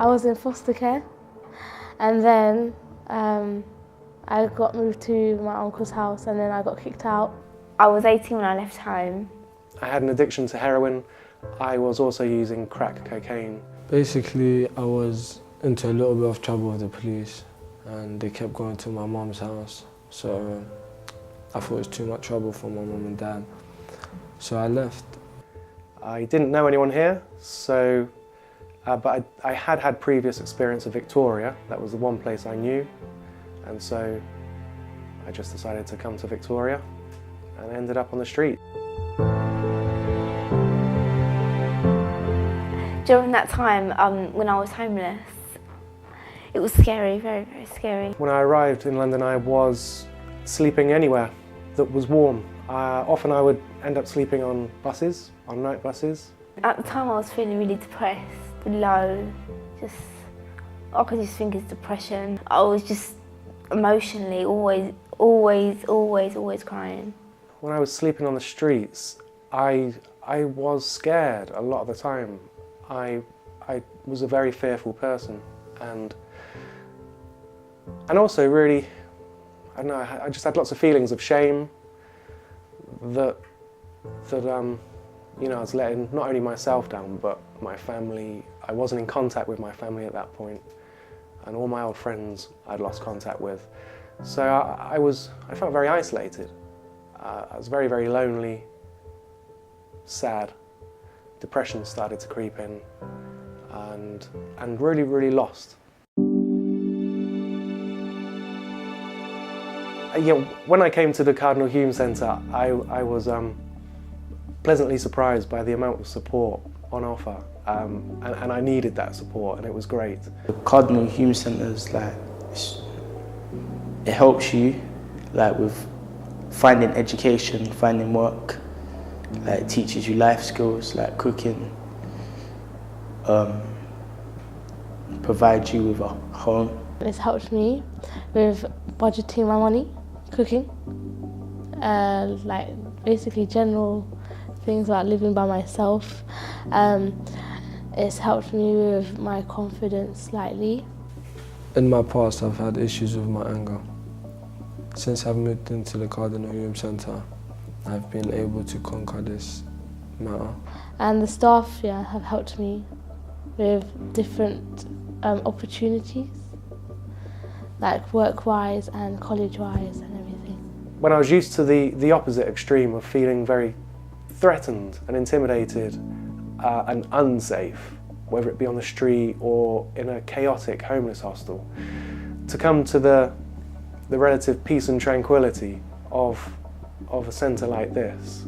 I was in foster care, and then I got moved to my uncle's house, and then I got kicked out. I was 18 when I left home. I had an addiction to heroin. I was also using crack cocaine. Basically, I was into a little bit of trouble with the police, and they kept going to my mum's house. So I thought it was too much trouble for my mum and dad. So I left. I didn't know anyone here, so but I had had previous experience of Victoria. That was the one place I knew, and so I just decided to come to Victoria and ended up on the street. During that time, when I was homeless, it was scary, very, very scary. When I arrived in London, I was sleeping anywhere that was warm. Often I would end up sleeping on buses, on night buses. At the time I was feeling really depressed, low, I could just think it's depression. I was just emotionally always crying. When I was sleeping on the streets, I was scared a lot of the time. I was a very fearful person, and also really, I don't know, I just had lots of feelings of shame that you know, I was letting not only myself down, but my family. I wasn't in contact with my family at that point, and all my old friends I'd lost contact with. So I felt very isolated. I was very, very lonely, sad. Depression started to creep in, and really, really lost. Yeah, when I came to the Cardinal Hume Centre, I was pleasantly surprised by the amount of support on offer, and I needed that support, and it was great. The Cardinal Hume Centre is it helps you with finding education, finding work. It teaches you life skills like cooking, provides you with a home. It's helped me with budgeting my money, cooking, basically general things like living by myself. It's helped me with my confidence slightly. In my past, I've had issues with my anger. Since I've moved into the Cardinal Hume Centre, I've been able to conquer this matter. And the staff, have helped me with different opportunities, like work-wise and college-wise and everything. When I was used to the opposite extreme of feeling very threatened and intimidated and unsafe, whether it be on the street or in a chaotic homeless hostel, to come to the relative peace and tranquility of a centre like this,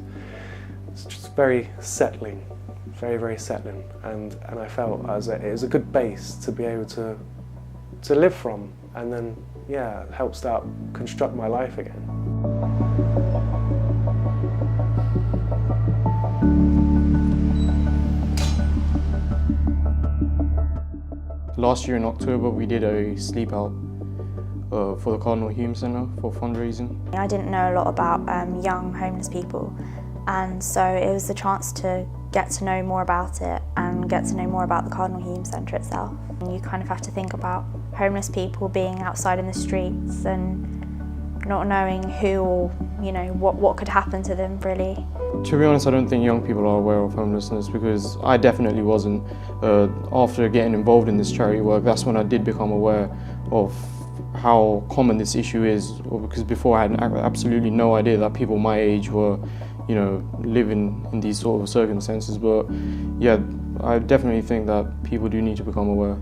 it's just very settling, very, very settling, and I felt it was a good base to be able to live from, and then help start construct my life again. Last year in October we did a sleep out for the Cardinal Hume Centre for fundraising. I didn't know a lot about young homeless people, and so it was a chance to get to know more about it and get to know more about the Cardinal Hume Centre itself. And you kind of have to think about homeless people being outside in the streets and not knowing who or what could happen to them really. To be honest, I don't think young people are aware of homelessness, because I definitely wasn't. After getting involved in this charity work, that's when I did become aware of how common this issue is, because before I had absolutely no idea that people my age were, living in these sort of circumstances. But yeah, I definitely think that people do need to become aware.